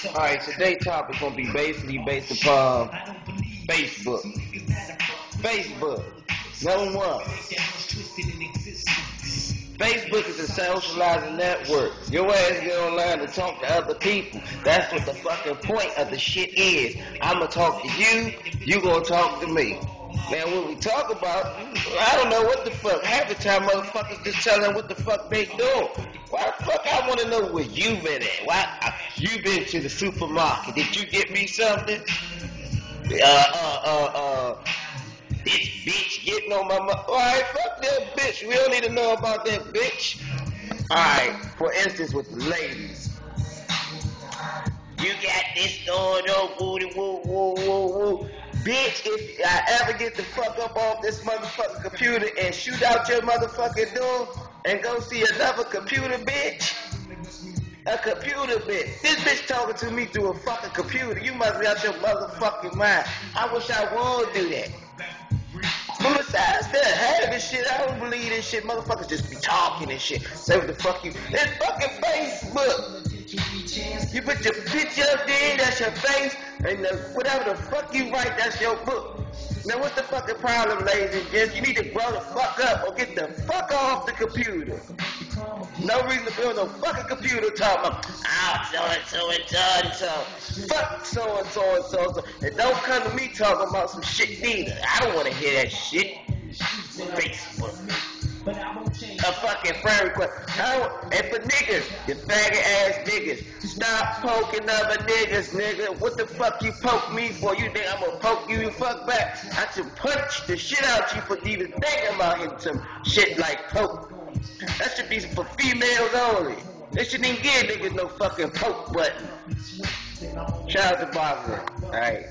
Alright, today's topic gonna be basically based upon Facebook. Facebook. Number one. Facebook is a socializing network. Your ass get online to talk to other people. That's what the fucking point of the shit is. I'ma talk to you, you gonna talk to me. Now, when we talk about, I don't know what the fuck. Half the time, motherfuckers just telling what the fuck they doing. Why the fuck I want to know where you been at? Why you been to the supermarket? Did you get me something? This bitch getting on my mouth. Alright, fuck that bitch. We don't need to know about that bitch. Alright, for instance, with the ladies. You got this going on, booty, woo, woo, woo, woo. Bitch, if I ever get the fuck up off this motherfucking computer and shoot out your motherfucking door and go see another computer bitch, a computer bitch. This bitch talking to me through a fucking computer. You must be out your motherfucking mind. I wish I would do that. But besides that, half this shit, I don't believe this shit. Motherfuckers just be talking and shit. Say what the fuck you. It's fucking Facebook. You put your picture up there, that's your face, and whatever the fuck you write, that's your book. Now what's the fucking problem, ladies and gents? You need to grow the fuck up or get the fuck off the computer. No reason to be on no fucking computer talking about, so-and-so and so-and-so. Fuck so-and-so and so-and-so. And don't come to me talking about some shit neither. I don't want to hear that shit. Facebook. A fucking friend request. And for niggas, you faggot ass niggas, stop poking other niggas, nigga. What the fuck you poke me for? You think I'm gonna poke you fuck back? I should punch the shit out you for even thinking about hitting some shit like poke. That should be for females only. They shouldn't even give niggas no fucking poke button. Shout out to Barbara. Alright.